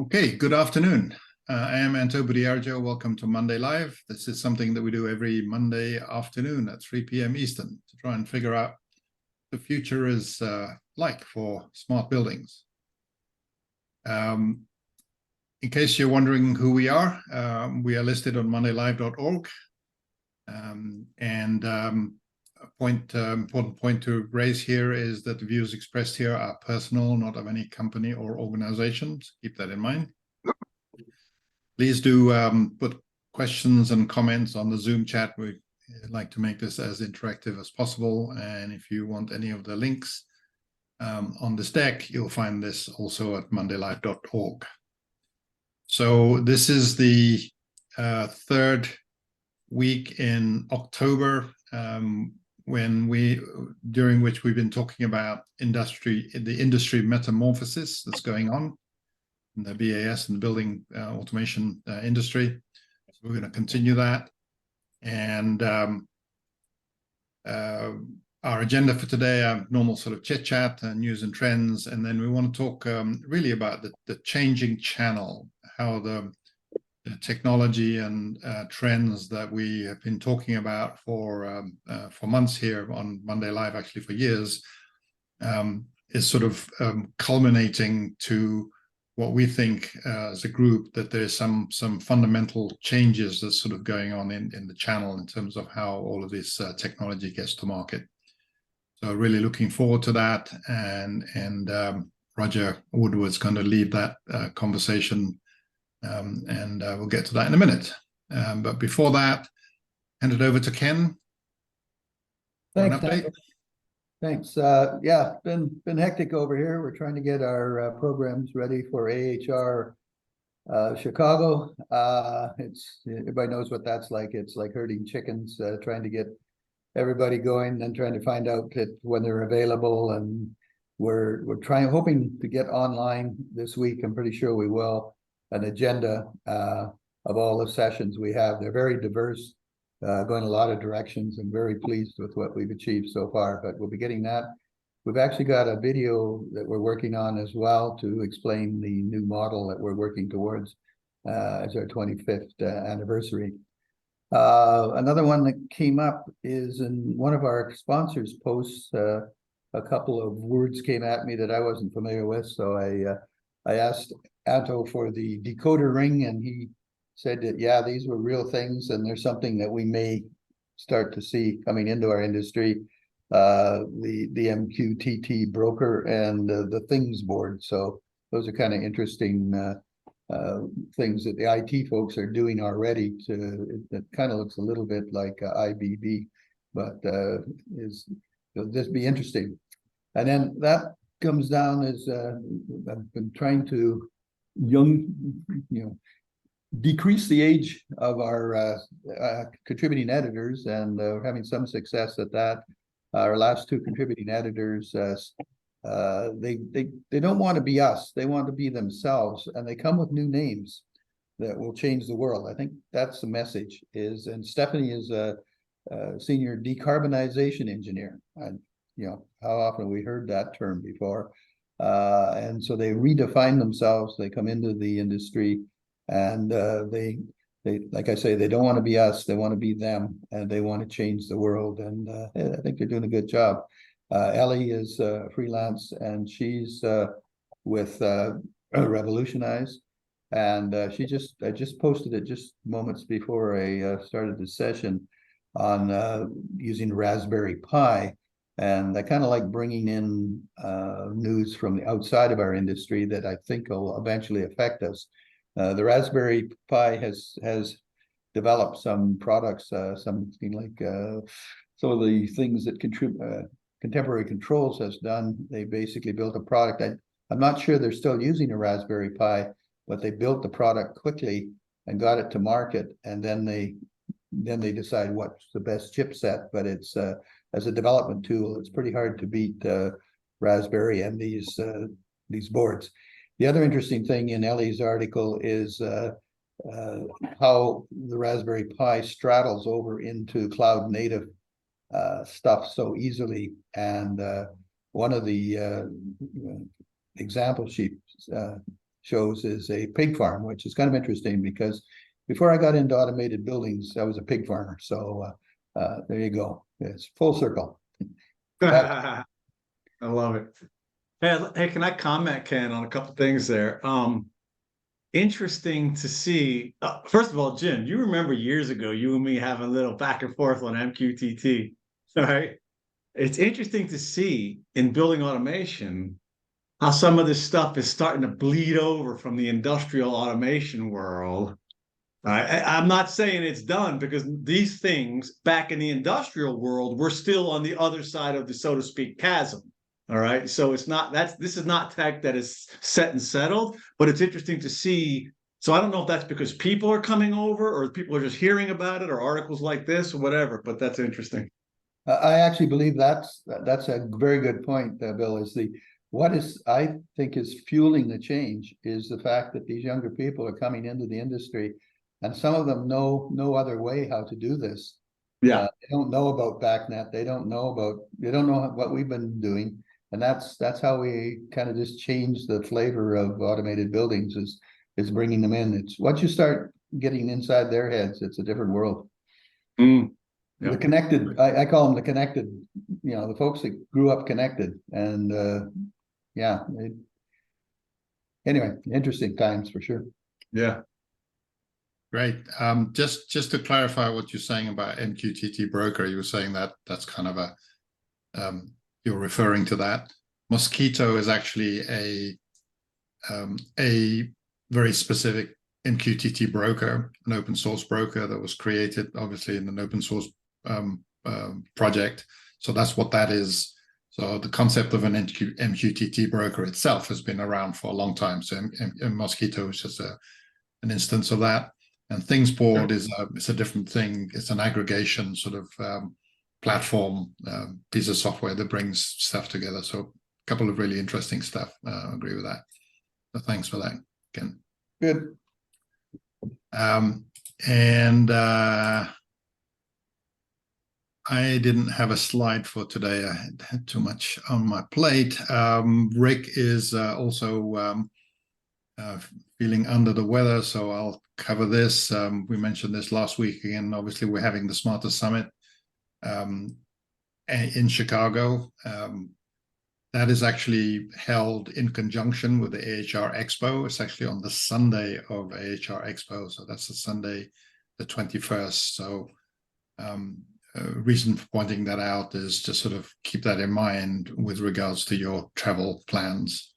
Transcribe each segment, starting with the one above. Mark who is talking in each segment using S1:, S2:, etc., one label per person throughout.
S1: Okay, good afternoon. I am Anto Budiarjo. Welcome to Monday Live. This is something that we do every Monday afternoon at 3 p.m. Eastern to try and figure out what the future is like for smart buildings. In case you're wondering who we are listed on mondaylive.org. Important point to raise here is that the views expressed here are personal, not of any company or organization. So keep that in mind. Please do put questions and comments on the Zoom chat. We'd like to make this as interactive as possible. And if you want any of the links on this deck, you'll find this also at mondaylive.org. So this is the third week in October, during which we've been talking about the industry metamorphosis that's going on in the BAS and the building automation industry. So we're going to continue that. And our agenda for today, our normal sort of chit chat, news and trends, and then we want to talk really about the changing channel, how the technology and trends that we have been talking about for months here on Monday Live, actually for years, is sort of culminating to what we think as a group that there's some fundamental changes that's sort of going on in the channel in terms of how all of this technology gets to market. So really looking forward to that, and Roger Woodward's going to lead that conversation. And we'll get to that in a minute. But before that, hand it over to Ken.
S2: Thanks. Thanks. Yeah, been hectic over here. We're trying to get our programs ready for AHR Chicago. Everybody knows what that's like. It's like herding chickens, trying to get everybody going and trying to find out when they're available. And we're hoping to get online this week. I'm pretty sure we will. An agenda of all the sessions we have. They're very diverse, going a lot of directions, and very pleased with what we've achieved so far, but we'll be getting that. We've actually got a video that we're working on as well to explain the new model that we're working towards as our 25th anniversary. Another one that came up is in one of our sponsors' posts, a couple of words came at me that I wasn't familiar with, so I asked Anto for the decoder ring, and he said that, yeah, these were real things, and there's something that we may start to see coming into our industry, the MQTT broker and the things board. So those are kind of interesting things that the IT folks are doing already. It kind of looks a little bit like IBB, but it'll just be interesting. And then that comes down as I've been trying to decrease the age of our contributing editors, and having some success at that. Our last two contributing editors, they don't want to be us, they want to be themselves, and they come with new names that will change the world. I think that's the message is, and Stephanie is a senior decarbonization engineer. And how often we heard that term before. And so they redefine themselves. They come into the industry, and they like I say, they don't want to be us. They want to be them, and they want to change the world. And I think they're doing a good job. Ellie is freelance, and she's with Revolutionize, and I just posted it just moments before I started the session on using Raspberry Pi. And I kind of like bringing in news from the outside of our industry that I think will eventually affect us. The Raspberry Pi has developed some products, something like some of the things that Contemporary Controls has done. They basically built a product. I'm not sure they're still using a Raspberry Pi, but they built the product quickly and got it to market, and then they decide what's the best chipset. But it's as a development tool, it's pretty hard to beat Raspberry and these boards. The other interesting thing in Ellie's article is how the Raspberry Pi straddles over into cloud native stuff so easily. And one of the examples she shows is a pig farm, which is kind of interesting because before I got into automated buildings, I was a pig farmer. So there you go. It's full circle.
S3: I love it. Hey, can I comment, Ken, on a couple things there? Interesting to see. First of all, Jim, you remember years ago, you and me having a little back and forth on MQTT, right? It's interesting to see in building automation how some of this stuff is starting to bleed over from the industrial automation world. I'm not saying it's done, because these things back in the industrial world, we're still on the other side of the, so to speak, chasm. All right. So it's not, this is not tech that is set and settled, but it's interesting to see. So I don't know if that's because people are coming over or people are just hearing about it or articles like this or whatever, but that's interesting.
S2: I actually believe that's a very good point, Bill, is what is, I think, is fueling the change is the fact that these younger people are coming into the industry, and some of them know no other way how to do this.
S3: Yeah.
S2: They don't know about BACnet. They don't know what we've been doing. And that's how we kind of just change the flavor of automated buildings is bringing them in. It's once you start getting inside their heads, it's a different world.
S3: Mm.
S2: Yep. The connected, I call them the connected, the folks that grew up connected. And anyway, interesting times for sure.
S3: Yeah.
S1: Great. Just to clarify what you're saying about MQTT Broker, you were saying that that's kind of a you're referring to that. Mosquitto is actually a very specific MQTT broker, an open source broker that was created obviously in an open source project. So that's what that is. So the concept of an MQTT broker itself has been around for a long time. So Mosquitto is just an instance of that. And ThingsBoard is a different thing. It's an aggregation sort of platform piece of software that brings stuff together. So a couple of really interesting stuff. I agree with that. So thanks for that, Ken.
S2: Good.
S1: I didn't have a slide for today. I had too much on my plate. Rick is also feeling under the weather, so I'll cover this. We mentioned this last week again. Obviously, we're having the Smarter Summit in Chicago. That is actually held in conjunction with the AHR Expo. It's actually on the Sunday of AHR Expo, so that's the Sunday, the 21st. So reason for pointing that out is to sort of keep that in mind with regards to your travel plans.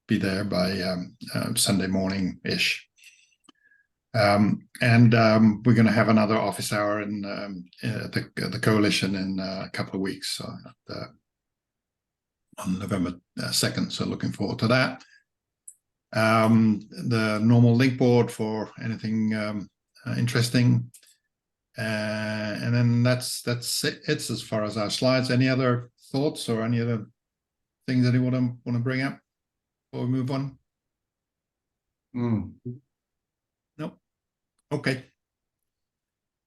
S1: Be there by Sunday morning-ish. And we're going to have another office hour in the coalition in a couple of weeks, so on November 2nd. So looking forward to that. The normal link board for anything interesting. And then that's it. It's as far as our slides. Any other thoughts or any other things that you want to bring up before we move on? Nope. Okay.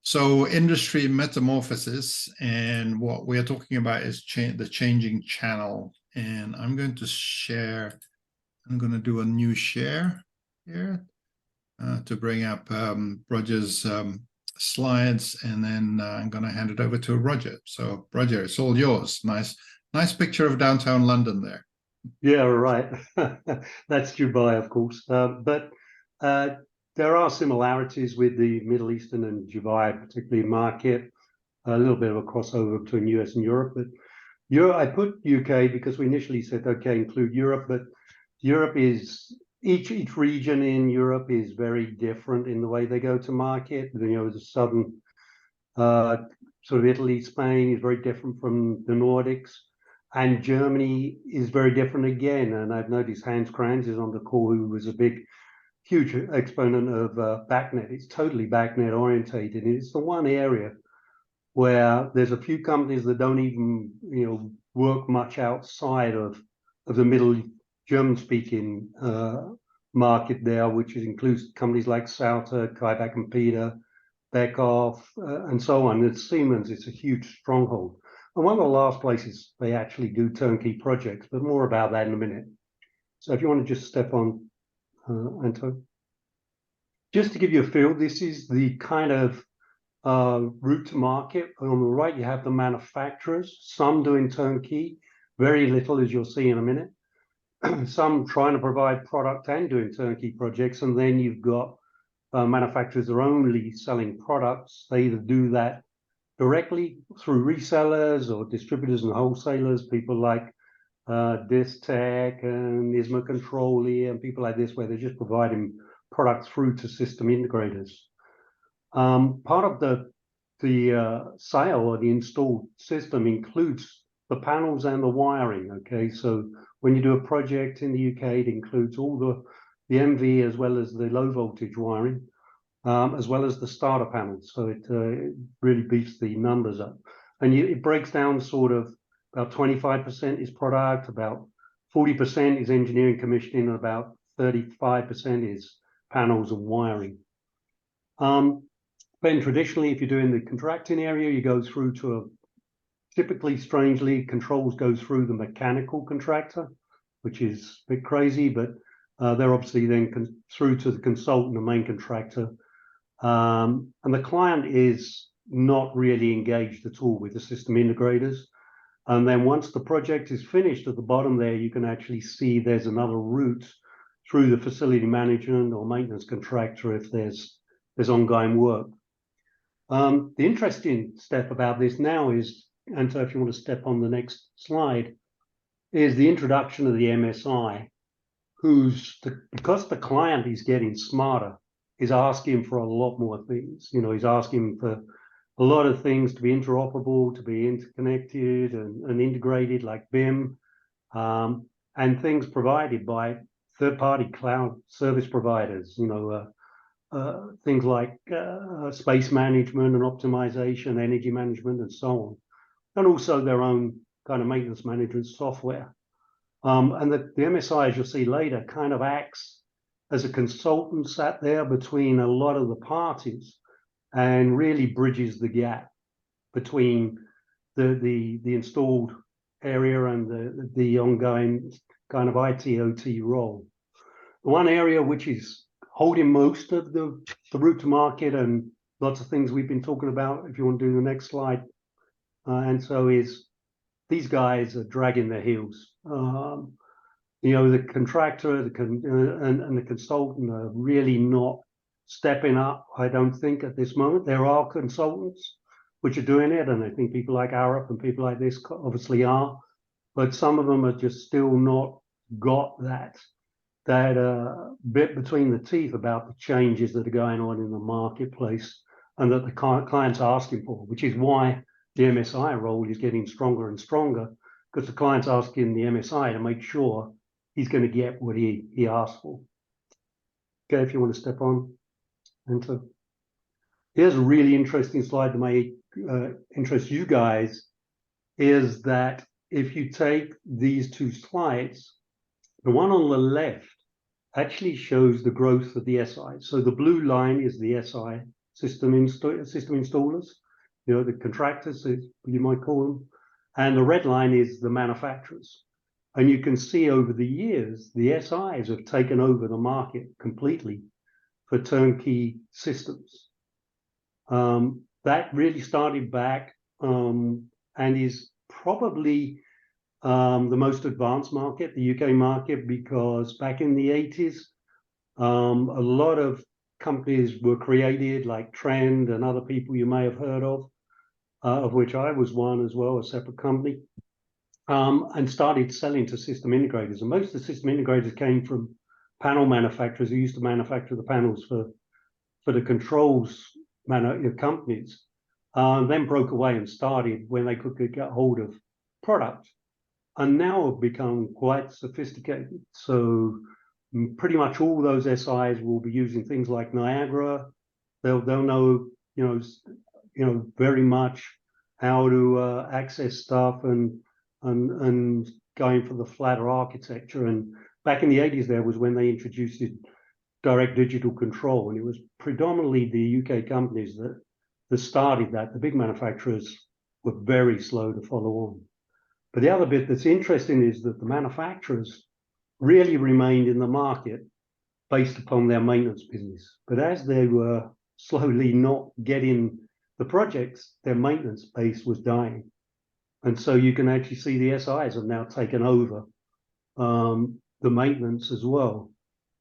S1: So industry metamorphosis, and what we are talking about is the changing channel. And I'm going to share. I'm going to do a new share here to bring up Roger's slides, and then I'm going to hand it over to Roger. So Roger, it's all yours. Nice picture of downtown London there.
S4: Yeah, right. That's Dubai, of course. But there are similarities with the Middle Eastern and Dubai, particularly market. A little bit of a crossover between US and Europe. But I put UK because we initially said, okay, include Europe, but Europe is each region in Europe is very different in the way they go to market. The southern sort of Italy, Spain is very different from the Nordics, and Germany is very different again. And I've noticed Hans Kranz is on the call, who was a huge exponent of BACnet. It's totally BACnet orientated. It's the one area where there's a few companies that don't even work much outside of the middle German-speaking market there, which includes companies like Sauter, Kaibach and Peter, Beckhoff, and so on. At Siemens, it's a huge stronghold. And one of the last places they actually do turnkey projects, but more about that in a minute. So if you want to just step on Anto. Just to give you a feel, this is the kind of route to market. On the right, you have the manufacturers, some doing turnkey, very little, as you'll see in a minute. Some trying to provide product and doing turnkey projects. And then you've got manufacturers that are only selling products. They either do that directly through resellers or distributors and wholesalers, people like Distech and Isma Controlli and people like this, where they're just providing product through to system integrators. Part of the sale or the installed system includes the panels and the wiring. Okay, so when you do a project in the UK, it includes all the MV as well as the low voltage wiring, as well as the starter panels. So it really beefs the numbers up, and it breaks down sort of about 25% is product, about 40% is engineering commissioning, and about 35% is panels and wiring. Then traditionally, if you're doing the contracting area, you go through to typically, strangely, controls go through the mechanical contractor, which is a bit crazy, but they're obviously then through to the consultant, the main contractor. And the client is not really engaged at all with the system integrators. And then once the project is finished, at the bottom there, you can actually see there's another route through the facility management or maintenance contractor if there's ongoing work. The interesting step about this now is, and so if you want to step on the next slide, is the introduction of the MSI, because the client is getting smarter, is asking for a lot more things. You know, he's asking for a lot of things to be interoperable, to be interconnected and integrated, like BIM, and things provided by third-party cloud service providers. You know, things like space management and optimization, energy management, and so on, and also their own kind of maintenance management software. And the MSI, as you'll see later, kind of acts as a consultant sat there between a lot of the parties and really bridges the gap between the installed area and the ongoing kind of IT OT role. One area which is holding most of the route to market and lots of things we've been talking about, if you want to do the next slide, and so is these guys are dragging their heels. You know, the contractor and the consultant are really not stepping up, I don't think, at this moment. There are consultants which are doing it, and I think people like Arup and people like this obviously are, but some of them are just still not got that bit between the teeth about the changes that are going on in the marketplace and that the client's asking for, which is why the MSI role is getting stronger and stronger, because the client's asking the MSI to make sure he's going to get what he asked for. Okay, if you want to step on. And so here's a really interesting slide that may interest you guys, is that if you take these two slides, the one on the left actually shows the growth of the SI. So the blue line is the SI system installers, you know, the contractors, you might call them, and the red line is the manufacturers. And you can see over the years, the SIs have taken over the market completely for turnkey systems. That really started back and is probably the most advanced market, the UK market, because back in the 80s, a lot of companies were created, like Trend and other people you may have heard of which I was one as well, a separate company, and started selling to system integrators. And most of the system integrators came from panel manufacturers who used to manufacture the panels for the controls companies, then broke away and started when they could get hold of product, and now have become quite sophisticated. So pretty much all those SIs will be using things like Niagara. They'll know, you know, very much how to access stuff and going for the flatter architecture. And back in the 80s, there was when they introduced direct digital control, and it was predominantly the UK companies that started that. The big manufacturers were very slow to follow on. But the other bit that's interesting is that the manufacturers really remained in the market based upon their maintenance business. But as they were slowly not getting the projects, their maintenance base was dying. And so you can actually see the SIs have now taken over the maintenance as well.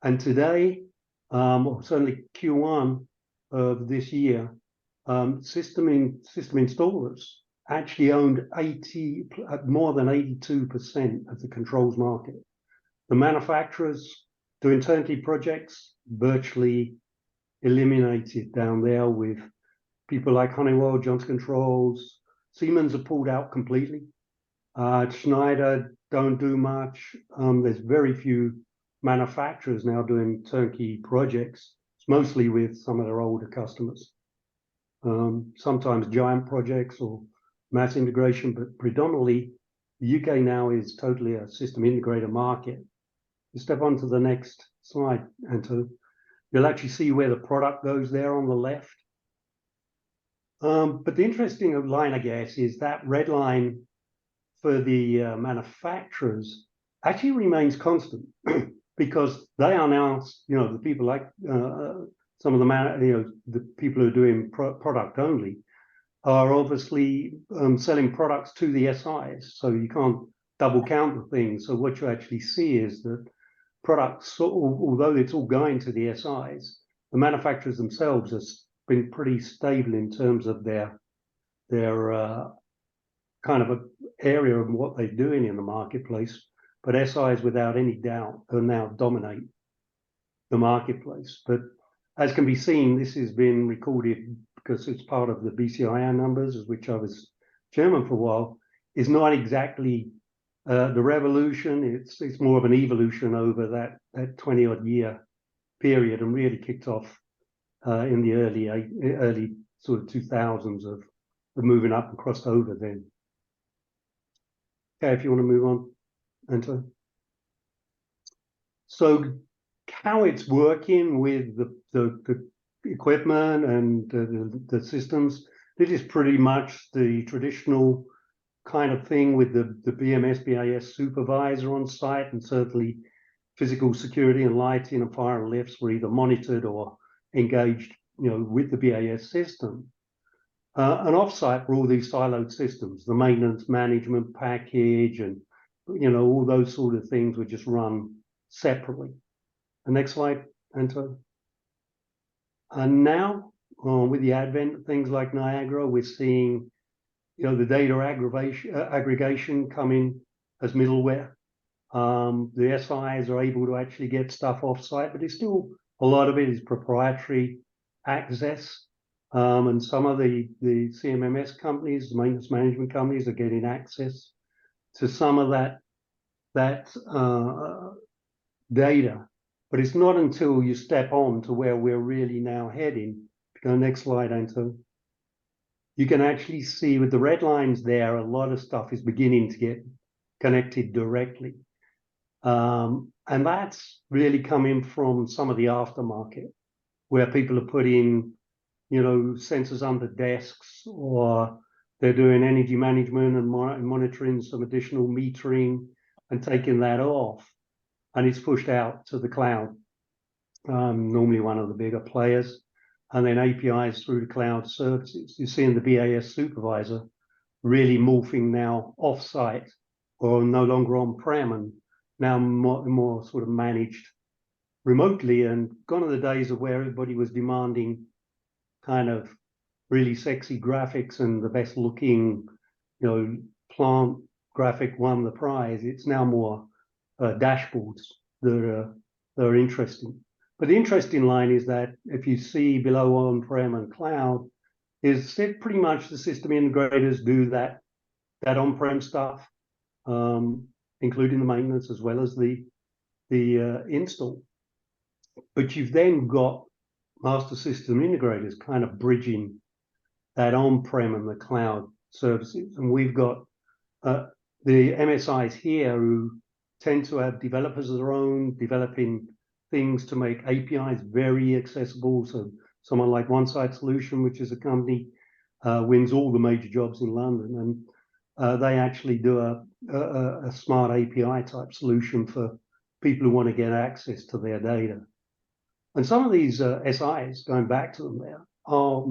S4: And today, or certainly Q1 of this year, system installers actually owned more than 82% of the controls market. The manufacturers doing turnkey projects virtually eliminated down there, with people like Honeywell, Johnson Controls. Siemens have pulled out completely. Schneider don't do much. There's very few manufacturers now doing turnkey projects. It's mostly with some of their older customers. Sometimes giant projects or mass integration, but predominantly the UK now is totally a system integrator market. You step on to the next slide, Anto. You'll actually see where the product goes there on the left. But the interesting line, I guess, is that red line for the manufacturers actually remains constant because they are now, the people like some of the the people who are doing product only are obviously selling products to the SIs, so you can't double count the things. So what you actually see is that products, although it's all going to the SIs, the manufacturers themselves have been pretty stable in terms of their kind of an area of what they're doing in the marketplace. But SIs, without any doubt, will now dominate the marketplace. But as can be seen, this has been recorded because it's part of the BCIR numbers, of which I was chairman for a while, is not exactly the revolution. It's more of an evolution over that 20-odd year period, and really kicked off in the early sort of 2000s of moving up and crossed over then. Okay, if you want to move on, Anto. So how it's working with the equipment and the systems, this is pretty much the traditional kind of thing with the BMS BAS supervisor on site, and certainly physical security and lighting and fire and lifts were either monitored or engaged, with the BAS system. And offsite were all these siloed systems, the maintenance management package, and all those sort of things were just run separately. The next slide, Anto. And now, with the advent of things like Niagara, we're seeing, the data aggregation coming as middleware. The SIs are able to actually get stuff offsite, but it's still a lot of it is proprietary access. And some of the CMMS companies, the maintenance management companies, are getting access to some of that data. But it's not until you step on to where we're really now heading. Go next slide, Anto. You can actually see with the red lines there, a lot of stuff is beginning to get connected directly. And that's really coming from some of the aftermarket, where people are putting, sensors under desks, or they're doing energy management and monitoring some additional metering and taking that off. And it's pushed out to the cloud, normally one of the bigger players, and then APIs through the cloud services. You're seeing the BAS supervisor really morphing now off-site, or no longer on-prem, and now more sort of managed remotely. And gone are the days of where everybody was demanding kind of really sexy graphics and the best looking, plant graphic won the prize. It's now more dashboards that are interesting. But the interesting line is that if you see below on-prem and cloud, is pretty much the system integrators do that on-prem stuff, including the maintenance as well as the install. But you've then got master system integrators kind of bridging that on-prem and the cloud services. And we've got the MSIs here who tend to have developers of their own, developing things to make APIs very accessible. So someone like OneSite Solution, which is a company, wins all the major jobs in London. And they actually do a smart API type solution for people who want to get access to their data. And some of these SIs, going back to them there, are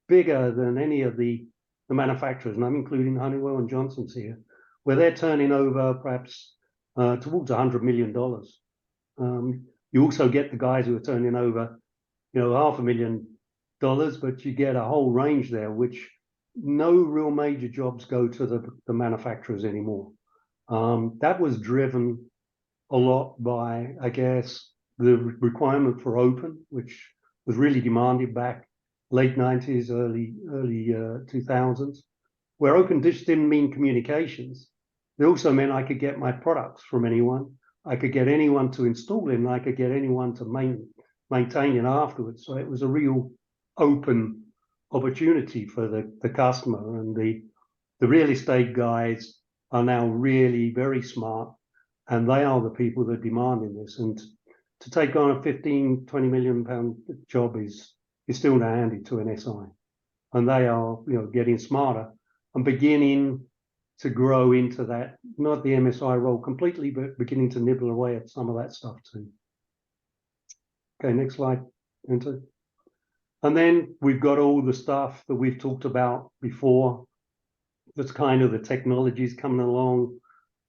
S4: bigger than any of the manufacturers, and I'm including Honeywell and Johnson's here, where they're turning over perhaps towards $100 million. You also get the guys who are turning over, $500,000, but you get a whole range there, which no real major jobs go to the manufacturers anymore. That was driven a lot by, I guess, the requirement for open, which was really demanded back late 90s, early 2000s, where open just didn't mean communications. It also meant I could get my products from anyone. I could get anyone to install it, and I could get anyone to maintain it afterwards. So it was a real open opportunity for the customer. And the real estate guys are now really very smart, and they are the people that are demanding this. And to take on a 15, 20 million pound job is still not handy to an SI. And they are, getting smarter and beginning to grow into that, not the MSI role completely, but beginning to nibble away at some of that stuff too. Okay, next slide, Enter. And then we've got all the stuff that we've talked about before. That's kind of the technologies coming along,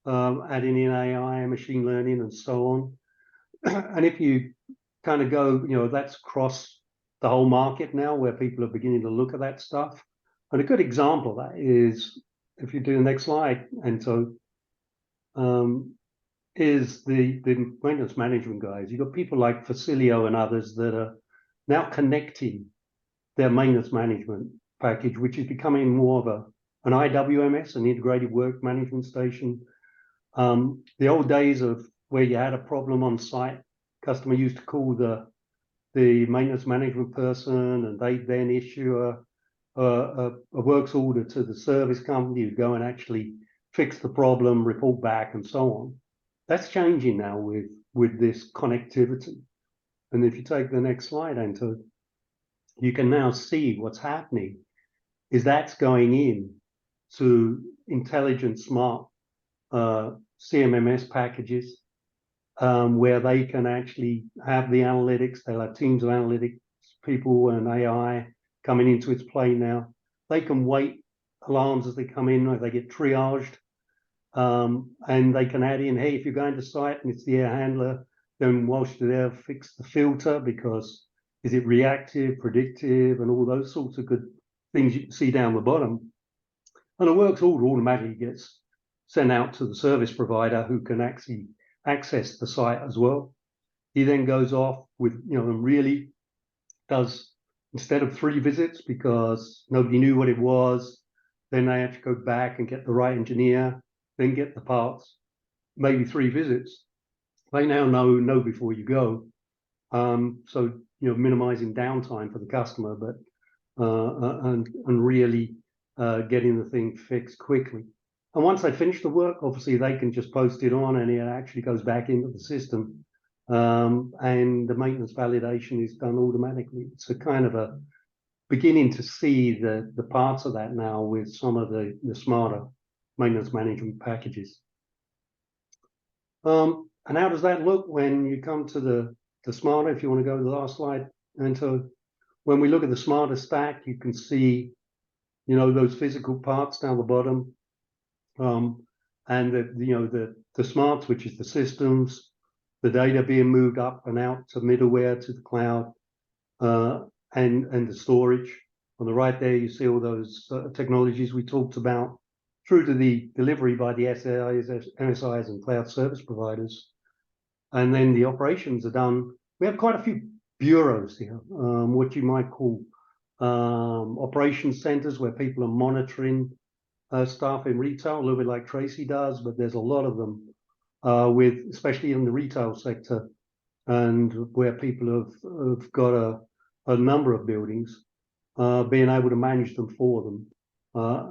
S4: adding in AI, machine learning, and so on. And if you kind of go, that's across the whole market now, where people are beginning to look at that stuff. And a good example of that is, if you do the next slide, and so is the maintenance management guys. You've got people like Facilio and others that are now connecting their maintenance management package, which is becoming more of an IWMS, an integrated work management station. The old days of where you had a problem on site, customer used to call the maintenance management person, and they then issue a works order to the service company who go and actually fix the problem, report back, and so on. That's changing now with this connectivity. And if you take the next slide, Anto, you can now see what's happening is that's going in to intelligent, smart CMMS packages, where they can actually have the analytics. They'll have teams of analytics people and AI coming into its play now. They can wait alarms as they come in, or they get triaged, and they can add in, hey, if you're going to site and it's the air handler, then whilst you're there, fix the filter, because is it reactive, predictive, and all those sorts of good things you can see down the bottom. And a works order automatically gets sent out to the service provider, who can actually access the site as well. He then goes off with, and really does, instead of 3 visits because nobody knew what it was, then they have to go back and get the right engineer, then get the parts, maybe 3 visits. They now know before you go. So, minimizing downtime for the customer, but and really getting the thing fixed quickly. And once they finish the work, obviously they can just post it on, and it actually goes back into the system. And the maintenance validation is done automatically. It's a kind of a beginning to see the parts of that now with some of the smarter maintenance management packages. And how does that look when you come to the smarter? If you want to go to the last slide, and so when we look at the smarter stack, you can see, those physical parts down the bottom, and the smarts, which is the systems, the data being moved up and out to middleware, to the cloud, and the storage. On the right there, you see all those technologies we talked about, through to the delivery by the SIs, MSIs, and cloud service providers. And then the operations are done. We have quite a few bureaus here, what you might call operations centers, where people are monitoring stuff in retail, a little bit like Tracy does, but there's a lot of them, especially in the retail sector, and where people have got a number of buildings, being able to manage them for them.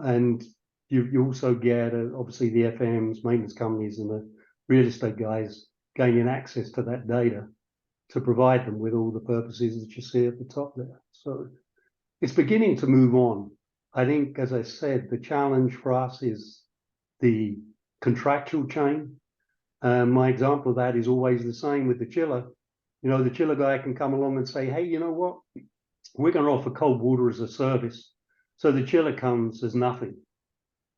S4: And you also get, obviously, the FMs, maintenance companies, and the real estate guys gaining access to that data to provide them with all the purposes that you see at the top there. So it's beginning to move on. I think, as I said, the challenge for us is the contractual chain. My example of that is always the same with the chiller. You know, the chiller guy can come along and say, hey, you know what? We're going to offer cold water as a service. So the chiller comes as nothing.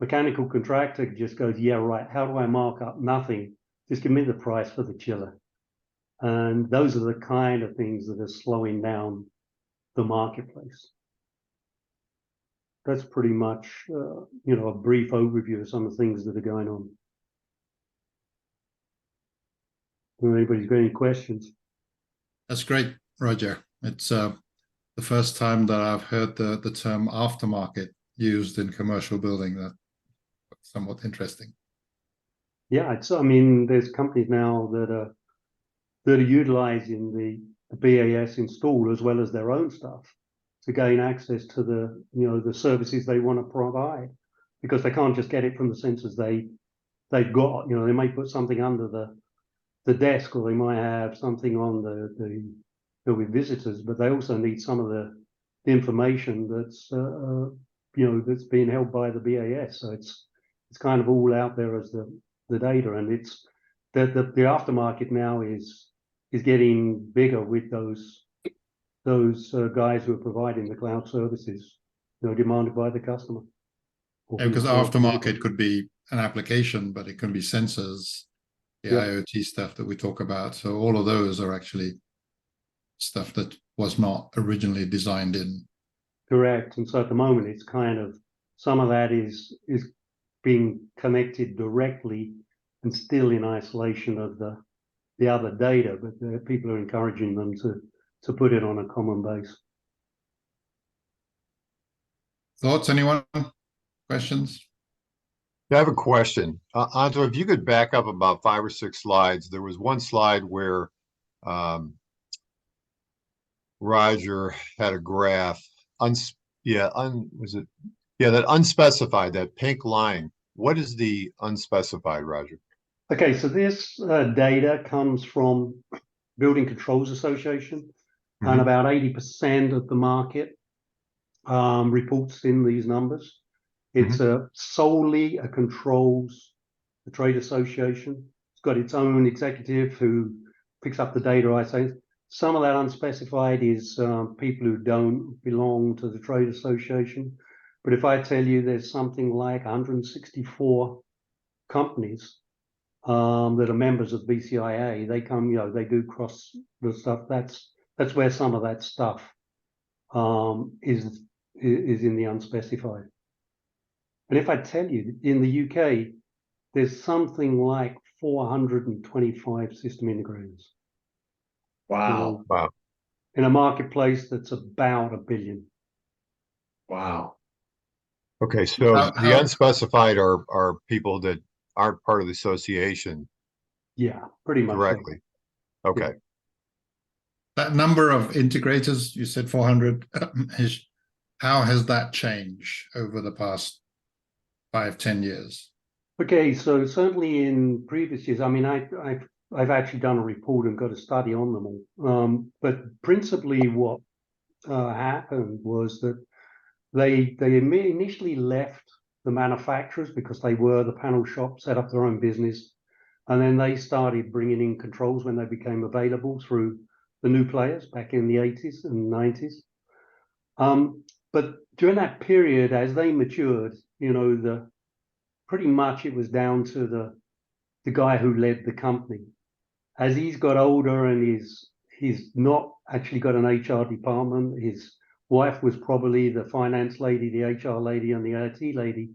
S4: Mechanical contractor just goes, yeah, right. How do I mark up? Nothing. Just give me the price for the chiller. And those are the kind of things that are slowing down the marketplace. That's pretty much, you know, a brief overview of some of the things that are going on. If anybody's got any questions?
S1: That's great, Roger. It's the first time that I've heard the term aftermarket used in commercial building. That's somewhat interesting.
S4: Yeah, I mean, there's companies now that are utilizing the BAS install as well as their own stuff to gain access to the, you know, the services they want to provide, because they can't just get it from the sensors they've got. You know, they may put something under the desk, or they might have something on the with visitors, but they also need some of the information that's you know, that's being held by the BAS. So it's kind of all out there as the data, and it's the aftermarket now is getting bigger with those guys who are providing the cloud services, you know, demanded by the customer.
S1: Yeah, because aftermarket could be an application, but it can be sensors, the IoT stuff that we talk about. So all of those are actually stuff that was not originally designed in.
S4: Correct. And so at the moment, it's kind of, some of that is being connected directly and still in isolation of the other data, but people are encouraging them to put it on a common base.
S1: Thoughts, anyone? Questions?
S5: Yeah, I have a question. Anto, if you could back up about 5 or 6 slides. There was one slide where Roger had a graph. That unspecified, that pink line. What is the unspecified, Roger?
S4: Okay, so this data comes from Building Controls Association, and about 80% of the market reports in these numbers. It's solely a controls, the trade association. It's got its own executive who picks up the data, I say. Some of that unspecified is people who don't belong to the trade association. But if I tell you there's something like 164 companies that are members of BCIA, they come, you know, they do cross the stuff. That's where some of that stuff is in the unspecified. And if I tell you, in the UK, there's something like 425 system integrators.
S3: Wow.
S5: Wow.
S4: In a marketplace that's about $1 billion.
S3: Wow.
S5: Okay, so the unspecified are people that aren't part of the association.
S4: Yeah, pretty much
S5: directly. So. Okay.
S4: Yeah.
S1: That number of integrators, you said 400, how has that changed over the past 5-10 years?
S4: Okay, so certainly in previous years, I mean, I've actually done a report and got a study on them all. But principally what happened was that they initially left the manufacturers because they were the panel shop, set up their own business. And then they started bringing in controls when they became available through the new players back in the 80s and 90s. But during that period, as they matured, you know, pretty much it was down to the guy who led the company. As he's got older and he's not actually got an HR department, his wife was probably the finance lady, the HR lady, and the IT lady.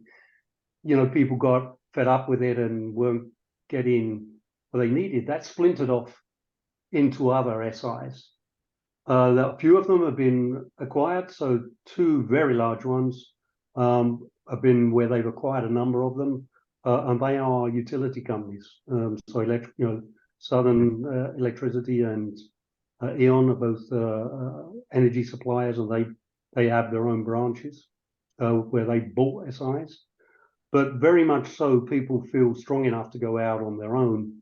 S4: You know, people got fed up with it and weren't getting what they needed. That splintered off into other SIs. A few of them have been acquired, so 2 very large ones have been where they've acquired a number of them, and they are utility companies. So Southern Electricity and E.ON are both energy suppliers, and they have their own branches where they bought SIs. But very much so, people feel strong enough to go out on their own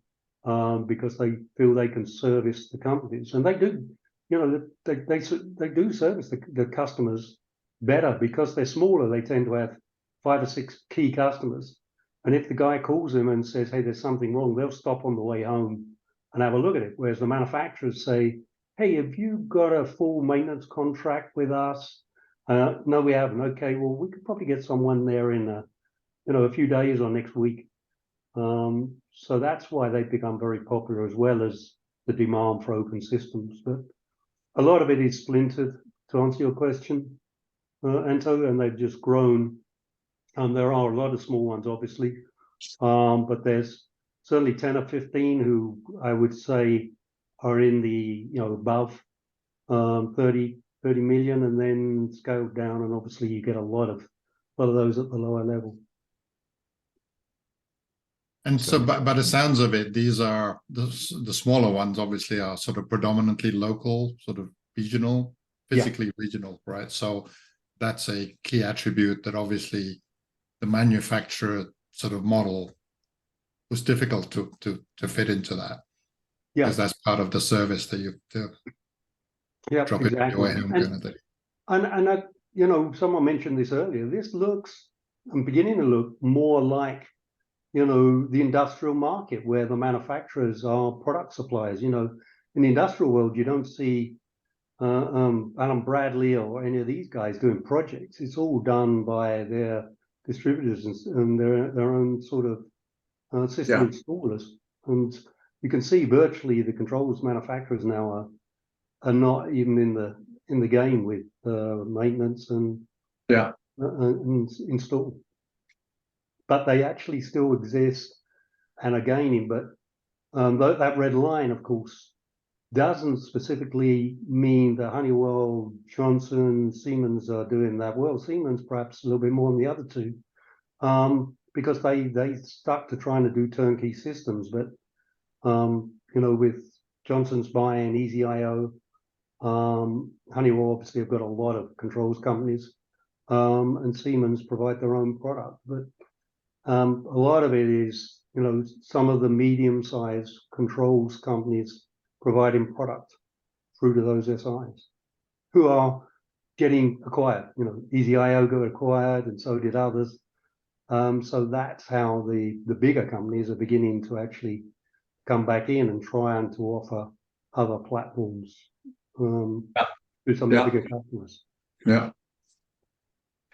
S4: because they feel they can service the companies, and they do. You know, they do service the customers better because they're smaller. They tend to have 5 or 6 key customers, and if the guy calls them and says, "Hey, there's something wrong," they'll stop on the way home and have a look at it. Whereas the manufacturers say, hey, have you got a full maintenance contract with us? No, we haven't. Okay, well, we could probably get someone there in a few days or next week. So that's why they've become very popular, as well as the demand for open systems. But a lot of it is splintered, to answer your question, Anto, and they've just grown. There are a lot of small ones, obviously, but there's certainly 10 or 15 who I would say are in the above 30 million, and then scaled down, and obviously you get a lot of those at the lower level.
S1: And so, by the sounds of it, these are the smaller ones. Obviously, are sort of predominantly local, sort of regional, physically regional, right? So that's a key attribute that obviously the manufacturer sort of model was difficult to fit into that.
S4: Yeah,
S1: because that's part of the service that you drop it in your home kind of thing.
S4: And someone mentioned this earlier. This looks, I'm beginning to look more like the industrial market, where the manufacturers are product suppliers. In the industrial world, you don't see Allen Bradley or any of these guys doing projects. It's all done by their distributors and their own sort of system installers. And you can see virtually the controls manufacturers now are not even in the game with maintenance and install. But they actually still exist and are gaining. But that red line, of course, doesn't specifically mean that Honeywell, Johnson, Siemens are doing that well. Siemens perhaps a little bit more than the other two, because they stuck to trying to do turnkey systems. But with Johnson's buying EasyIO, Honeywell obviously have got a lot of controls companies, and Siemens provide their own product. But a lot of it is, some of the medium-sized controls companies providing product through to those SIs who are getting acquired. EasyIO got acquired, and so did others. So that's how the bigger companies are beginning to actually come back in and try and to offer other platforms to some of the bigger customers.
S3: Yeah.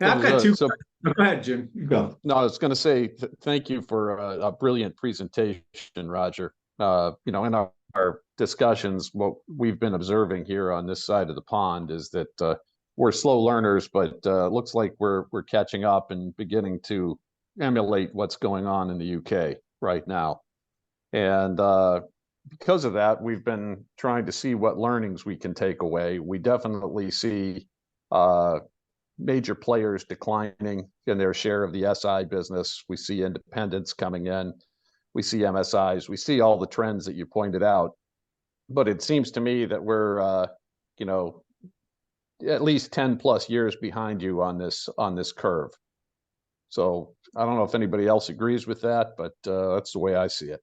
S3: I've got two. Go ahead, Jim. You go.
S6: No, I was going to say thank you for a brilliant presentation, Roger. In our discussions, what we've been observing here on this side of the pond is that we're slow learners, but looks like we're catching up and beginning to emulate what's going on in the UK right now. And because of that, we've been trying to see what learnings we can take away. We definitely see major players declining in their share of the SI business. We see independents coming in. We see MSIs. We see all the trends that you pointed out. But it seems to me that we're, at least 10 plus years behind you on this curve. So I don't know if anybody else agrees with that, but that's the way I see it.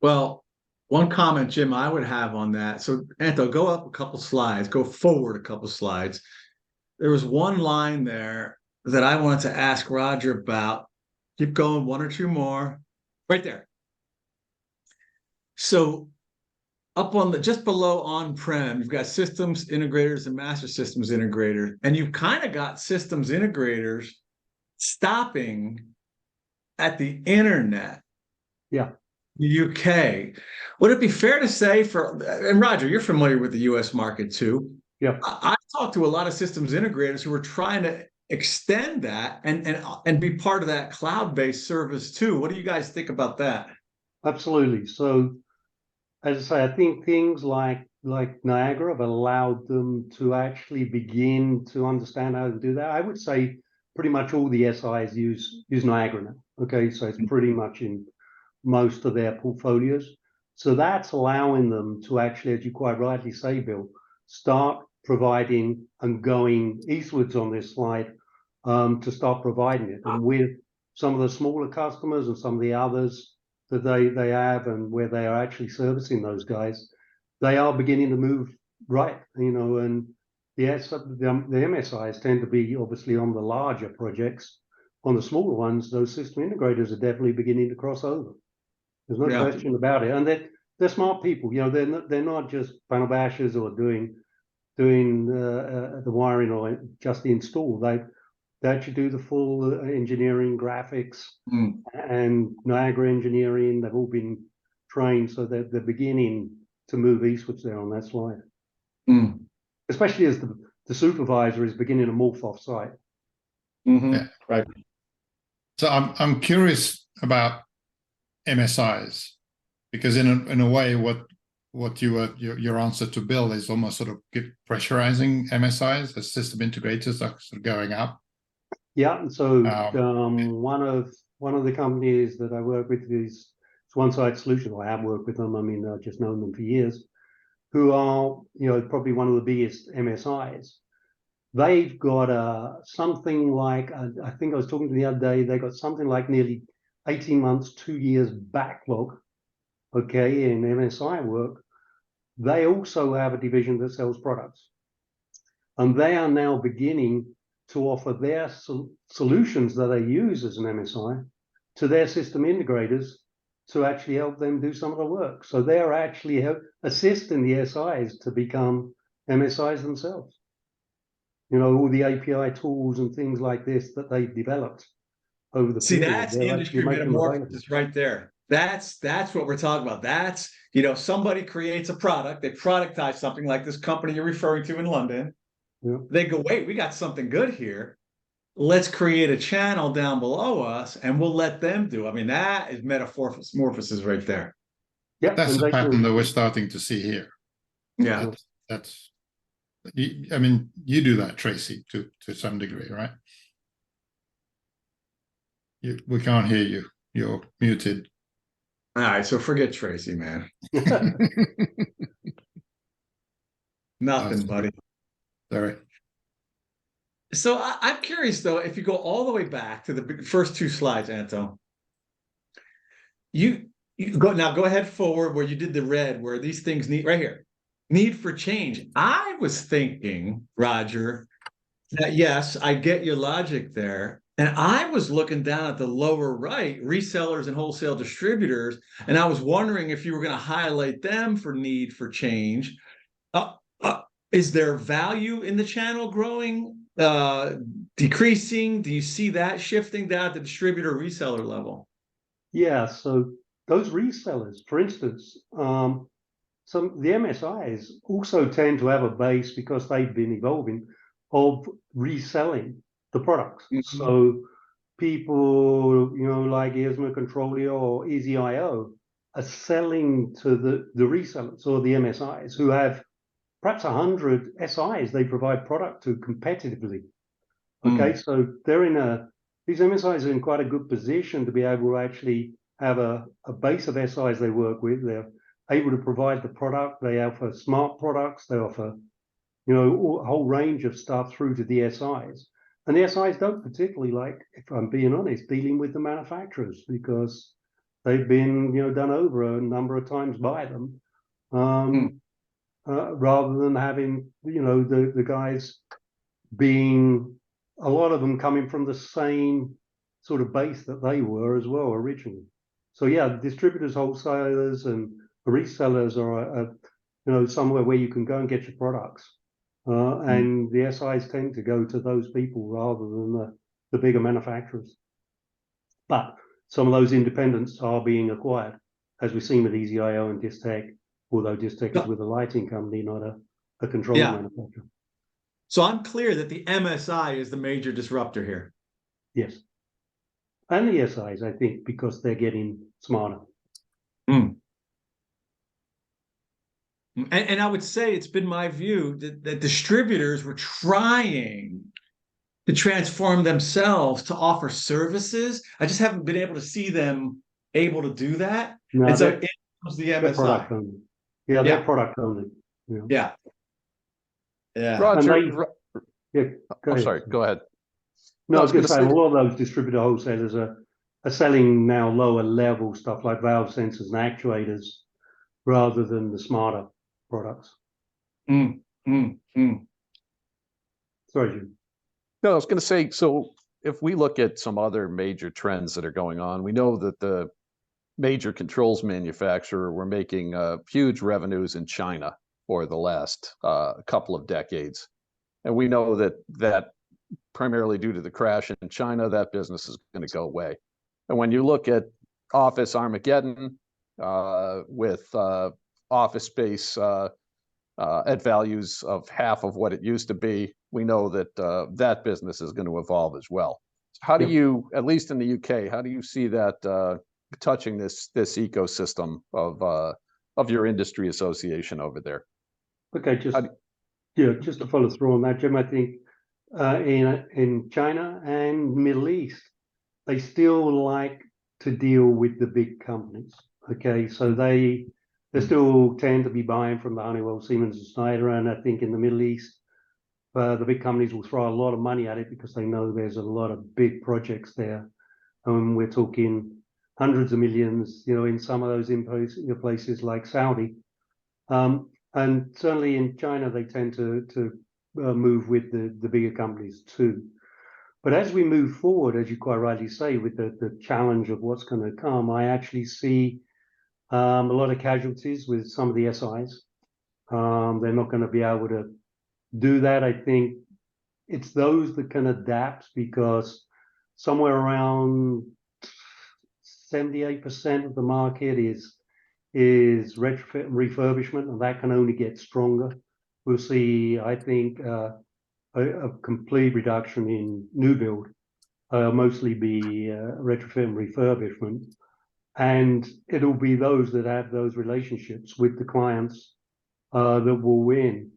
S3: Well, one comment, Jim, I would have on that. So, Anto, go up a couple slides, go forward a couple slides. There was one line there that I wanted to ask Roger about. Keep going, one or two more. Right there. So up on just below on-prem, you've got systems integrators and master systems integrators, and you've kind of got systems integrators stopping at the internet.
S4: Yeah.
S3: The UK. Would it be fair to say and Roger, you're familiar with the US market too.
S4: Yeah.
S3: I talked to a lot of systems integrators who were trying to extend that and be part of that cloud-based service too. What do you guys think about that?
S4: Absolutely. So, as I say, I think things like Niagara have allowed them to actually begin to understand how to do that. I would say pretty much all the SIs use Niagara now. Okay, so it's pretty much in most of their portfolios. So that's allowing them to actually, as you quite rightly say, Bill, start providing and going eastwards on this slide to start providing it. And with some of the smaller customers and some of the others that they have, and where they are actually servicing those guys, they are beginning to move right, and the MSIs tend to be obviously on the larger projects. On the smaller ones, those system integrators are definitely beginning to cross over. There's no question about it. And they're smart people. You know, they're not just panel bashers or doing the wiring or just the install. They actually do the full engineering, graphics,
S3: Mm.
S4: and Niagara engineering. They've all been trained, so they're beginning to move eastwards there on that slide.
S3: Mm.
S4: Especially as the supervisor is beginning to morph off site.
S3: Mhm.
S1: Yeah.
S3: Right.
S1: So I'm curious about MSIs, because in a way, what your answer to Bill is almost sort of pressurizing MSIs as system integrators are sort of going up.
S4: Yeah, and so
S1: Um,
S4: one of the companies that I work with is One Side Solution. I have worked with them. I mean, I've just known them for years. Who are, you know, probably one of the biggest MSIs. They've got something like, I think I was talking to the other day, they got something like nearly 18 months, 2 years backlog, okay, in MSI work. They also have a division that sells products. And they are now beginning to offer their solutions that they use as an MSI to their system integrators to actually help them do some of the work. So they're actually assisting the SIs to become MSIs themselves. You know, all the API tools and things like this that they've developed over the
S3: See,
S4: period.
S3: that's
S4: They're
S3: industry
S4: actually making them available.
S3: metamorphosis right there. That's what we're talking about. That's, you know, somebody creates a product, they productize something like this company you're referring to in London.
S4: Yeah.
S3: They go, wait, we got something good here. Let's create a channel down below us and we'll let them do. I mean, that is metamorphosis right there.
S4: Yeah,
S1: that's
S4: and
S1: the
S4: they
S1: pattern
S4: can,
S1: that we're starting to see here.
S3: Yeah.
S1: That's I mean, you do that, Tracy, to some degree, right? We can't hear you. You're muted.
S3: All right. So forget Tracy, man. Nothing, buddy.
S1: Sorry.
S3: So I'm curious though, if you go all the way back to the first two slides, Anto, you go ahead forward where you did the red, where these things need right here, need for change. I was thinking, Roger, that yes, I get your logic there. And I was looking down at the lower right, resellers and wholesale distributors, and I was wondering if you were going to highlight them for need for change. Is there value in the channel growing, decreasing? Do you see that shifting down at the distributor reseller level?
S4: yeah, so those resellers, for instance, the MSIs also tend to have a base because they've been evolving of reselling the products.
S3: Mm-hmm.
S4: So people, you know, like Earsma Controlio or EasyIO are selling to the resellers or the MSIs who have perhaps 100 SIs they provide product to competitively. Okay, so these MSIs are in quite a good position to be able to actually have a base of SIs they work with. They're able to provide the product. They offer smart products. They offer, you know, a whole range of stuff through to the SIs. And the SIs don't particularly like, if I'm being honest, dealing with the manufacturers because they've been, you know, done over a number of times by them, rather than having, you know, the guys being, a lot of them coming from the same sort of base that they were as well originally. So yeah, distributors, wholesalers, and resellers are, you know, somewhere where you can go and get your products. And the SIs tend to go to those people rather than the bigger manufacturers. But some of those independents are being acquired, as we've seen with EasyIO and Distech, although Distech is with a lighting company, not a controller manufacturer.
S3: So I'm clear that the MSI is the major disruptor here.
S4: Yes. And the SIs, I think, because they're getting smarter.
S3: And I would say it's been my view that distributors were trying to transform themselves to offer services. I just haven't been able to see them able to do that.
S4: No,
S3: and so it was the MSI.
S4: Product only. Yeah, they're product only. You know?
S3: Yeah. Yeah.
S6: Roger,
S4: I'm
S6: sorry, go ahead.
S4: No, I was going to say, a lot of those distributor wholesalers are selling now lower level stuff like valve sensors and actuators rather than the smarter products. Sorry, Jim.
S6: No, I was going to say, so if we look at some other major trends that are going on, we know that the major controls manufacturer were making huge revenues in China for the last couple of decades. And we know that primarily due to the crash in China, that business is going to go away. And when you look at Office Armageddon with office space at values of half of what it used to be, we know that that business is going to evolve as well. How do you, at least in the UK, how do you see that touching this ecosystem of your industry association over there?
S4: Okay, just to follow through on that, Jim, I think in China and Middle East, they still like to deal with the big companies. Okay, so they still tend to be buying from the Honeywell, Siemens, and Schneider, and I think in the Middle East, the big companies will throw a lot of money at it because they know there's a lot of big projects there. We're talking hundreds of millions, in some of those places like Saudi. And certainly in China, they tend to move with the bigger companies too. But as we move forward, as you quite rightly say, with the challenge of what's going to come, I actually see a lot of casualties with some of the SIs. They're not going to be able to do that. I think it's those that can adapt, because somewhere around 78% of the market is retrofit and refurbishment, and that can only get stronger. We'll see, I think, a complete reduction in new build, mostly be retrofit and refurbishment. And it'll be those that have those relationships with the clients that will win.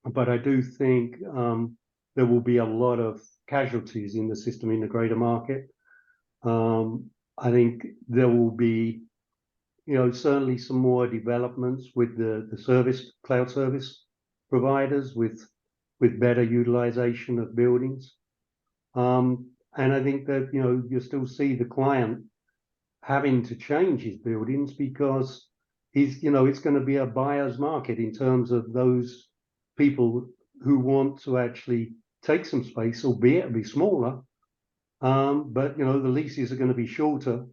S4: But I do think there will be a lot of casualties in the system integrator market. I think there will be, certainly some more developments with the cloud service providers with better utilization of buildings. And I think that, you still see the client having to change his buildings, because it's going to be a buyer's market in terms of those people who want to actually take some space, albeit it'll be smaller. But, the leases are going to be shorter.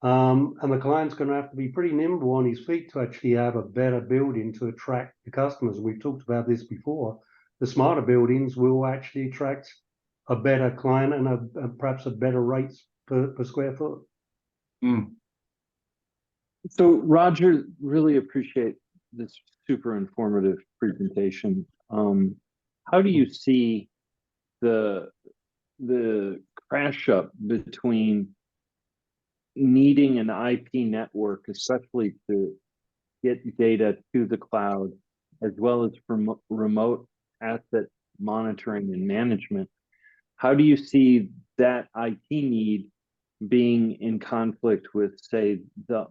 S4: And the client's going to have to be pretty nimble on his feet to actually have a better building to attract the customers. We've talked about this before. The smarter buildings will actually attract a better client and perhaps a better rates per square foot.
S3: Mm.
S7: So, Roger, really appreciate this super informative presentation. How do you see the crash up between needing an IP network, especially to get data to the cloud, as well as for remote asset monitoring and management? How do you see that IT need being in conflict with, say, the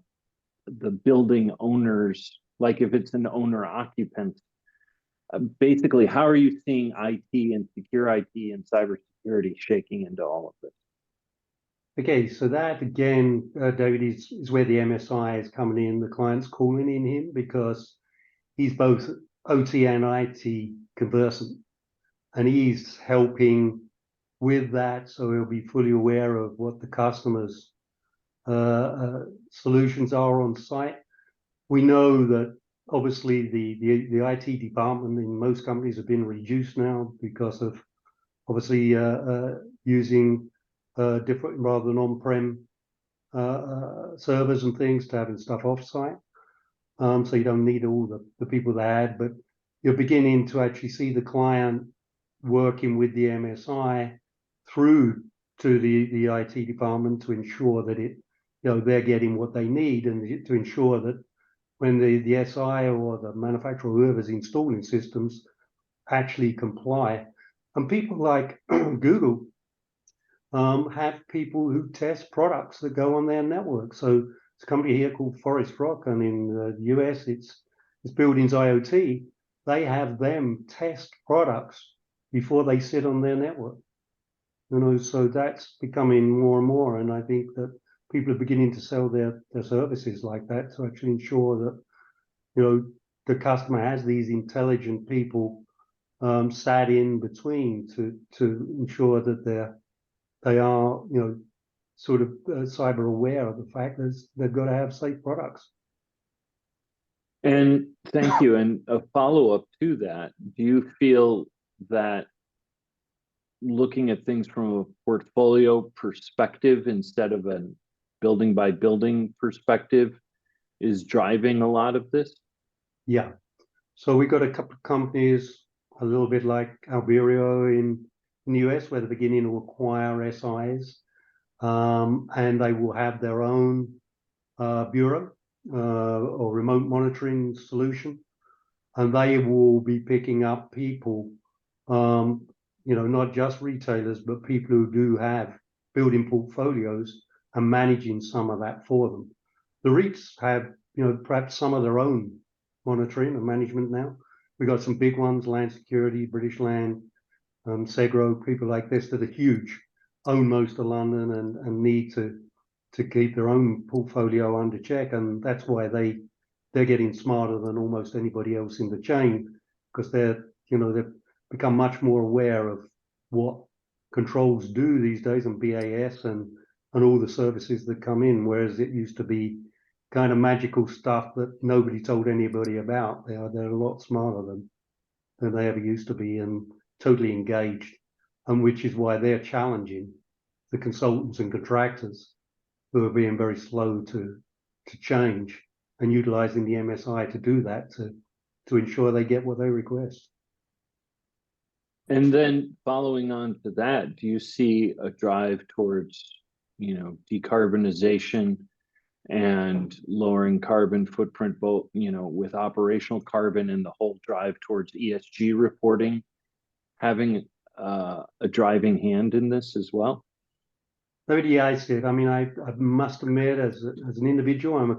S7: building owners, like if it's an owner occupant? Basically, how are you seeing IT and secure IT and cybersecurity shaking into all of this?
S4: Okay, so that again, David, is where the MSI is coming in. The client's calling in him because he's both OT and IT conversant, and he's helping with that, so he'll be fully aware of what the customer's solutions are on site. We know that obviously the IT department in most companies have been reduced now because of obviously using different rather than on-prem servers and things to having stuff off-site. So you don't need all the people they had, but you're beginning to actually see the client working with the MSI through to the IT department to ensure that they're getting what they need, and to ensure that when the SI or the manufacturer, whoever's installing systems, actually comply. And people like Google have people who test products that go on their network. So there's a company here called Forest Rock, and in the US, it's Buildings IoT. They have them test products before they sit on their network. So that's becoming more and more, and I think that people are beginning to sell their services like that to actually ensure that the customer has these intelligent people sat in between to ensure that they are sort of cyber aware of the fact that they've got to have safe products.
S7: And thank you. And a follow-up to that, do you feel that looking at things from a portfolio perspective instead of a building by building perspective is driving a lot of this?
S4: Yeah. So we got a couple of companies, a little bit like Alberio in the US, where they're beginning to acquire SIs, and they will have their own bureau or remote monitoring solution, and they will be picking up people, not just retailers, but people who do have building portfolios and managing some of that for them. The REITs have, perhaps some of their own monitoring and management now. We got some big ones, Land Security, British Land, Segro, people like this that are huge, own most of London and need to keep their own portfolio under check, and that's why they're getting smarter than almost anybody else in the chain, because they've become much more aware of what controls do these days, and BAS and all the services that come in, whereas it used to be kind of magical stuff that nobody told anybody about. They're a lot smarter than they ever used to be, and totally engaged, and which is why they're challenging the consultants and contractors who are being very slow to change, and utilizing the MSI to do that, to ensure they get what they request.
S7: And then following on to that, do you see a drive towards, decarbonization and lowering carbon footprint, both, with operational carbon and the whole drive towards ESG reporting, having a driving hand in this as well?
S4: Yeah, I see it. I mean, I must admit, as an individual, I'm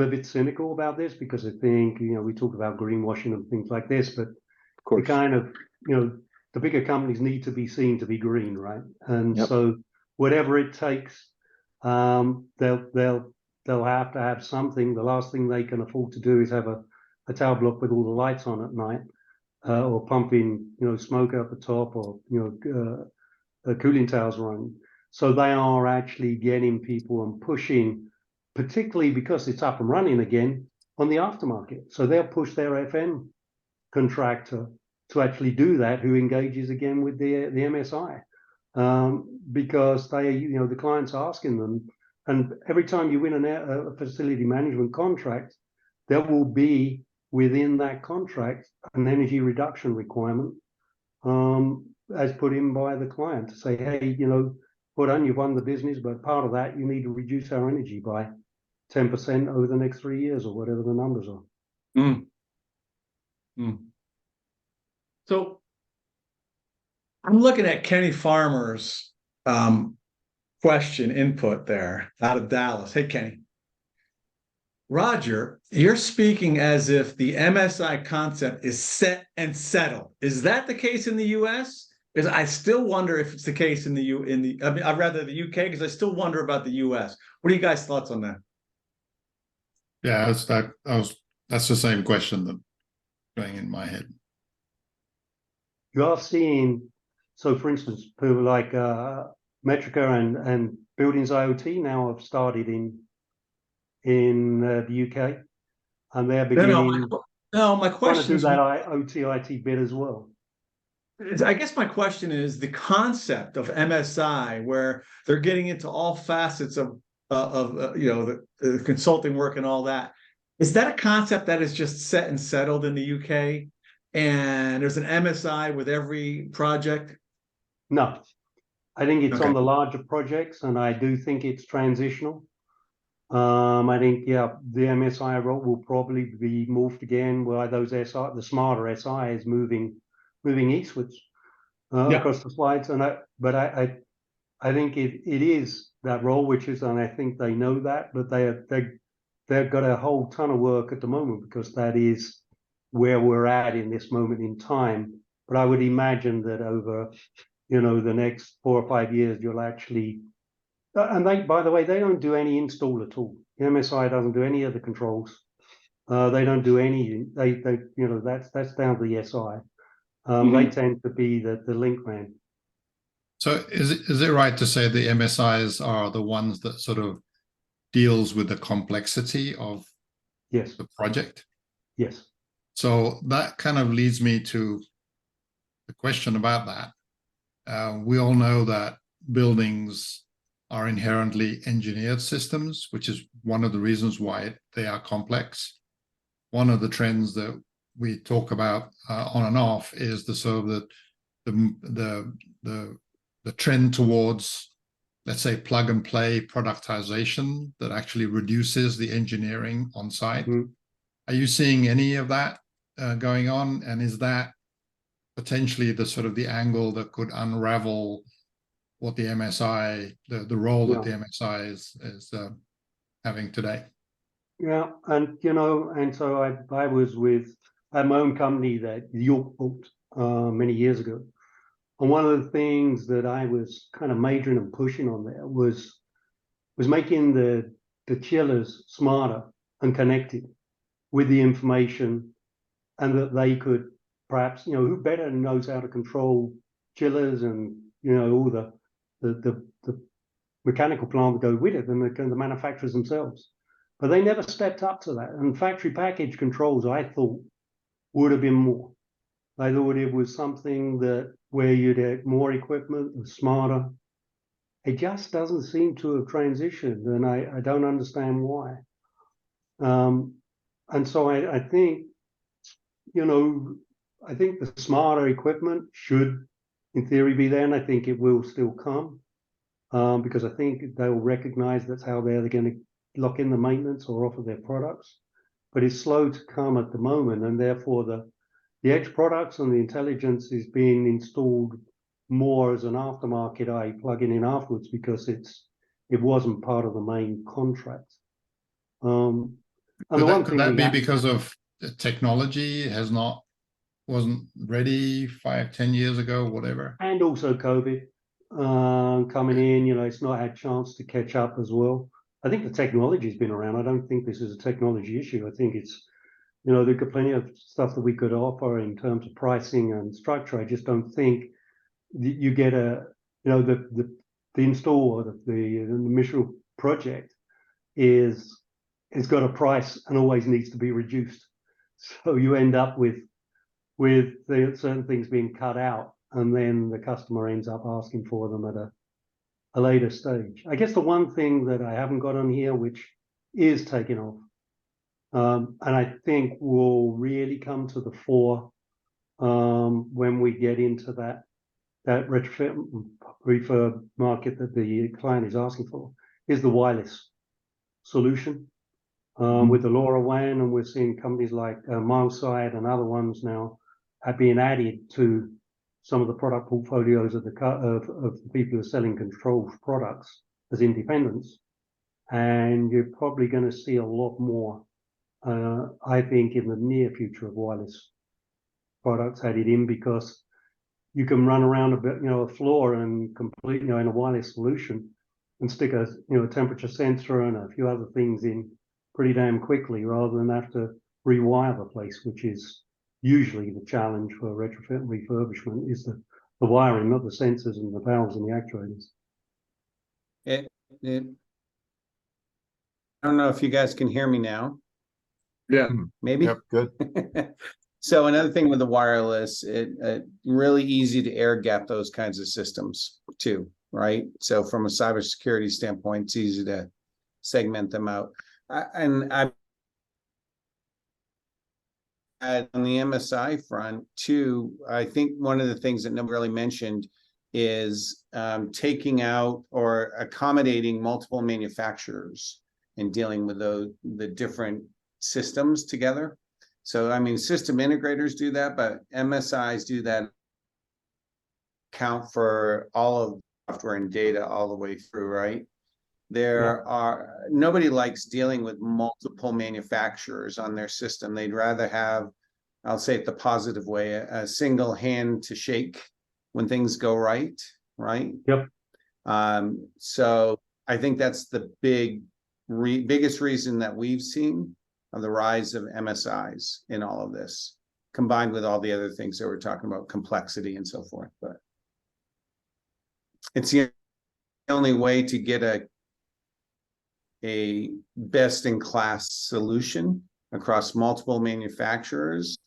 S4: a bit cynical about this, because I think, we talk about greenwashing and things like this, but
S7: Of course.
S4: the bigger companies need to be seen to be green, right? And
S7: Yep.
S4: so whatever it takes, they'll have to have something. The last thing they can afford to do is have a tower block with all the lights on at night, or pumping, smoke out the top, or cooling towers running. So they are actually getting people and pushing, particularly because it's up and running again, on the aftermarket. So they'll push their FM contractor to actually do that, who engages again with the MSI, because the clients are asking them. And every time you win a facility management contract, there will be within that contract an energy reduction requirement, as put in by the client, to say, hey, well done, you've won the business, but part of that, you need to reduce our energy by 10% over the next 3 years, or whatever the numbers are.
S3: So I'm looking at Kenny Farmer's question input there out of Dallas. Hey, Kenny. Roger, you're speaking as if the MSI concept is set and settled. Is that the case in the US? Because I still wonder if it's the case in the I'd rather the UK, because I still wonder about the US. What are you guys' thoughts on that?
S1: Yeah, that's the same question that going in my head.
S4: You are seeing, so for instance, people like Metrica and Buildings IoT now have started in the UK, and they're beginning
S3: my question
S4: to do
S3: is
S4: that OT-IT bit as well.
S3: I guess my question is the concept of MSI, where they're getting into all facets of the consulting work and all that. Is that a concept that is just set and settled in the UK, and there's an MSI with every project?
S4: No, I think it's
S3: Okay.
S4: on the larger projects, and I do think it's transitional. I think, the MSI role will probably be morphed again by those the smarter SIs moving eastwards across the slides. But I think it is that role, which is, and I think they know that, but they've got a whole ton of work at the moment, because that is where we're at in this moment in time. But I would imagine that over, the next 4 or 5 years, you'll actually, and by the way, they don't do any install at all. The MSI doesn't do any of the controls. They don't do any, that's down to the SI. They tend to be the link man.
S1: So is it right to say the MSIs are the ones that sort of deals with the complexity of
S4: Yes,
S1: the project?
S4: yes.
S1: So that kind of leads me to the question about that. We all know that buildings are inherently engineered systems, which is one of the reasons why they are complex. One of the trends that we talk about on and off is the sort of the trend towards, let's say, plug and play productization that actually reduces the engineering on site.
S4: Mm.
S1: Are you seeing any of that going on? And is that potentially the sort of the angle that could unravel what the MSI, the role that the MSI is having today?
S4: Yeah, and and so I was with I had my own company that York built many years ago. And one of the things that I was kind of majoring and pushing on there was making the chillers smarter and connected with the information, and that they could perhaps, who better knows how to control chillers and all the mechanical plant that go with it than the manufacturers themselves. But they never stepped up to that. And factory package controls, I thought, would have been more. I thought it was something that where you'd have more equipment and smarter. It just doesn't seem to have transitioned, and I don't understand why. And so I think, I think the smarter equipment should, in theory, be there, and I think it will still come, because I think they'll recognize that's how they're going to lock in the maintenance or offer their products. But it's slow to come at the moment, and therefore the edge products and the intelligence is being installed more as an aftermarket, i.e. plugging in afterwards, because it wasn't part of the main contract. And
S1: could that be because of the technology wasn't ready 5-10 years ago, whatever?
S4: And also COVID coming in, it's not had a chance to catch up as well. I think the technology's been around. I don't think this is a technology issue. I think it's, there could plenty of stuff that we could offer in terms of pricing and structure. I just don't think you get the install or the initial project is got a price and always needs to be reduced. So you end up with certain things being cut out, and then the customer ends up asking for them at a later stage. I guess the one thing that I haven't got on here, which is taking off, and I think will really come to the fore when we get into that retrofit refurb market that the client is asking for, is the wireless solution. With the LoRaWAN, and we're seeing companies like Mileside and other ones now are being added to some of the product portfolios of the people who are selling controlled products as independents. And you're probably going to see a lot more, I think, in the near future of wireless products added in, because you can run around a bit, a floor and complete, in a wireless solution, and stick a temperature sensor and a few other things in pretty damn quickly, rather than have to rewire the place, which is usually the challenge for retrofit and refurbishment, is the wiring, not the sensors and the valves and the actuators.
S8: I don't know if you guys can hear me now.
S3: Yeah.
S8: Maybe.
S5: Yep, good.
S8: So another thing with the wireless, it really easy to air gap those kinds of systems too, right? So from a cybersecurity standpoint, it's easy to segment them out. And on the MSI front too, I think one of the things that nobody really mentioned is taking out or accommodating multiple manufacturers and dealing with the different systems together. So, I mean, system integrators do that, but MSIs do that, account for all of software and data all the way through, right? Nobody likes dealing with multiple manufacturers on their system. They'd rather have, I'll say it the positive way, a single hand to shake when things go right, right?
S4: Yep.
S8: So I think that's the biggest reason that we've seen of the rise of MSIs in all of this, combined with all the other things that we're talking about, complexity and so forth. But it's the only way to get a best-in-class solution across multiple manufacturers,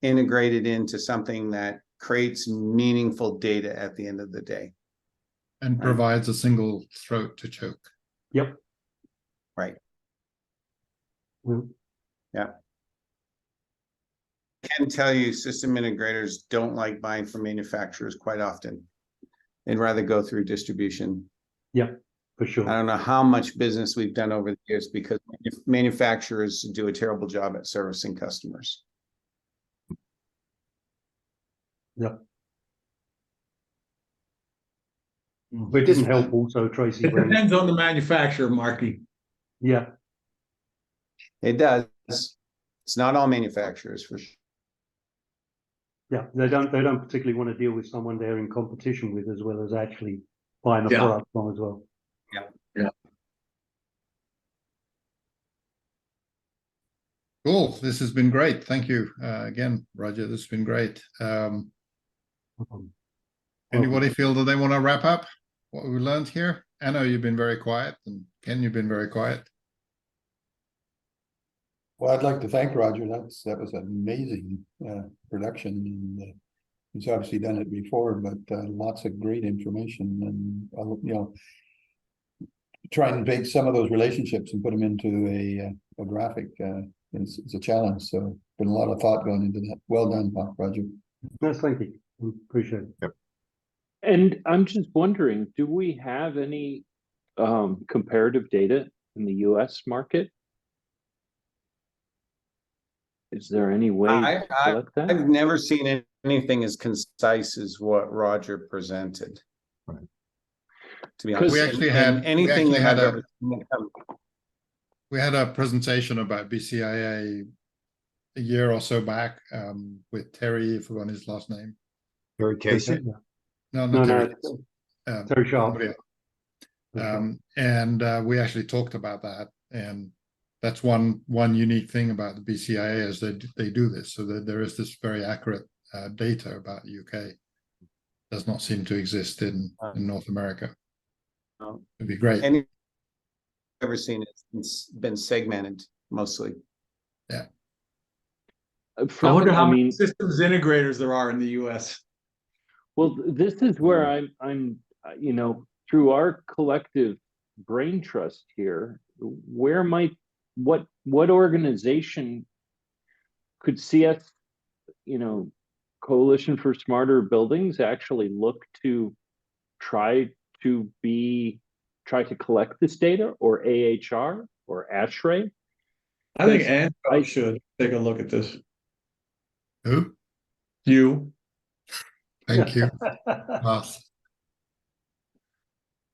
S8: integrated into something that creates meaningful data at the end of the day.
S1: And provides a single throat to choke.
S4: Yep.
S8: Right.
S4: Mm.
S8: Yeah. I can tell you system integrators don't like buying from manufacturers quite often. They'd rather go through distribution.
S4: Yep, for
S8: I
S4: sure.
S8: don't know how much business we've done over the years because manufacturers do a terrible job at servicing customers.
S4: Yep. But it didn't help also, Tracy.
S3: It
S4: when-
S3: depends on the manufacturer, Marky.
S4: Yeah,
S8: It does. It's not all manufacturers for sure.
S4: yeah, they don't particularly want to deal with someone they're in competition with as well as actually buying the
S3: Yeah.
S4: product from as well.
S1: Cool. This has been great. Thank you again, Roger. This has been great. Anybody feel that they want to wrap up what we learned here? Anna, you've been very quiet, and Ken, you've been very quiet.
S2: Well, I'd like to thank Roger. That was amazing production, and he's obviously done it before, but lots of great information, and you know, trying to take some of those relationships and put them into a graphic is a challenge. So been a lot of thought going into that. Well done, Roger.
S4: No, thank you. Appreciate it.
S7: And I'm just wondering, do we have any comparative data in the US market? Is there any way to collect that?
S8: I've never seen anything as concise as what Roger presented.
S5: Right.
S8: To be honest,
S1: We actually had
S8: anything that I've ever seen.
S1: We had a presentation about BCIA a year or so back with Terry, I forgot his last name.
S5: Terry Casey.
S1: No,
S4: No,
S1: not Terry.
S4: Terry Sharp.
S1: somebody else. And we actually talked about that, and that's one unique thing about the BCIA is that they do this, so that there is this very accurate data about the UK. Does not seem to exist in North America. It'd be great.
S8: Any I've ever seen it's been segmented mostly.
S3: I wonder how many systems integrators there are in the US.
S7: Well, this is where I'm, you know, through our collective brain trust here, where might, what organization could see us, you know, Coalition for Smarter Buildings actually look to try to collect this data, or AHR or ASHRAE?
S3: I think Andrew should take a look at this.
S1: Who?
S3: You.
S1: Thank you. Pass.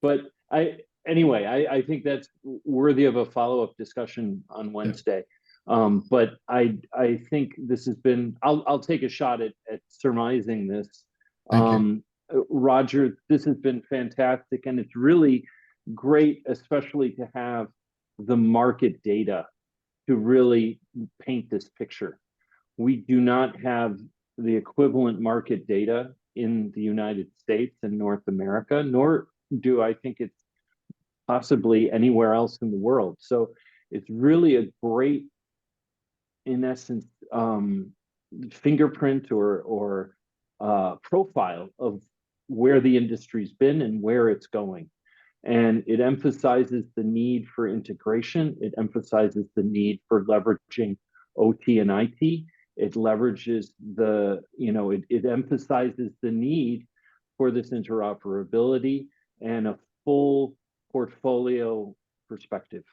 S7: But I think that's worthy of a follow-up discussion on Wednesday. But I think this has been, I'll take a shot at surmising this. Roger, this has been fantastic, and it's really great, especially to have the market data to really paint this picture. We do not have the equivalent market data in the United States and North America, nor do I think it's possibly anywhere else in the world. So it's really a great, in essence, fingerprint or profile of where the industry's been and where it's going. And it emphasizes the need for integration. It emphasizes the need for leveraging OT and IT. It leverages the, you know, it emphasizes the need for this interoperability and a full portfolio perspective.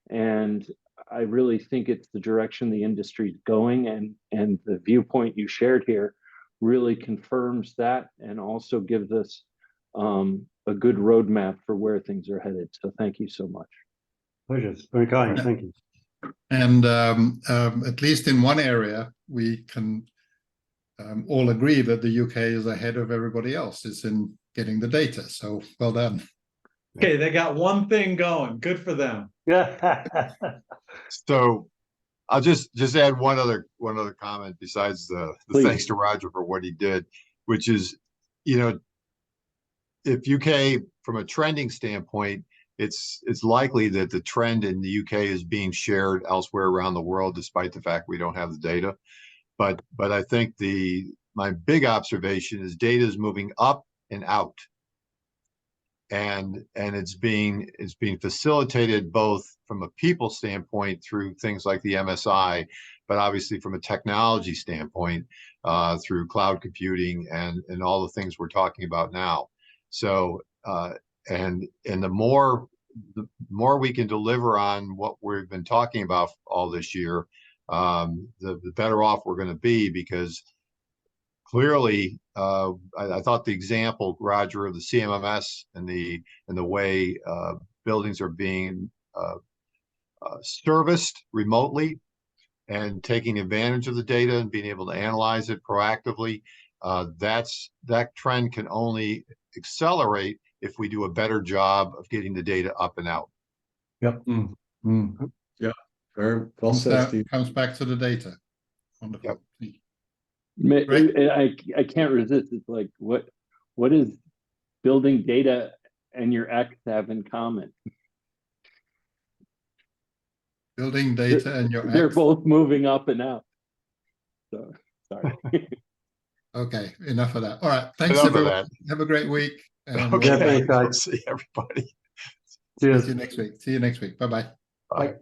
S7: And I really think it's the direction the industry's going, and the viewpoint you shared here really confirms that and also gives us a good roadmap for where things are headed. So thank you so much.
S4: Pleasure. Very kind. Thank you.
S1: And at least in one area, we can all agree that the UK is ahead of everybody else. It's in getting the data. So well done.
S3: Okay, they got one thing going. Good for them.
S4: Yeah.
S5: So I'll just add one other comment besides the
S7: Please.
S5: thanks to Roger for what he did, which is, you know, if UK, from a trending standpoint, it's likely that the trend in the UK is being shared elsewhere around the world, despite the fact we don't have the data. But I think my big observation is data is moving up and out. And it's being facilitated both from a people standpoint through things like the MSI, but obviously from a technology standpoint through cloud computing and all the things we're talking about now. So and the more we can deliver on what we've been talking about all this year, the better off we're going to be, because clearly, I thought the example, Roger, of the CMMS and the way buildings are being serviced remotely and taking advantage of the data and being able to analyze it proactively, that trend can only accelerate if we do a better job of getting the data up and out.
S3: Yep. Yeah. Very well said, Steve.
S1: Comes back to the data. Wonderful.
S5: Yep.
S1: Right.
S7: I can't resist. It's like, what does building data and your ex have in common?
S1: Building data and your
S7: They're
S1: ex.
S7: both moving up and out. So sorry.
S1: Okay, enough of that. All right. Thanks,
S5: Enough of
S1: everyone.
S5: that.
S1: Have a great week. And
S5: Okay,
S4: thanks, guys.
S5: see everybody.
S1: see
S4: Cheers.
S1: you next week. See you next week. Bye-bye.
S5: Bye.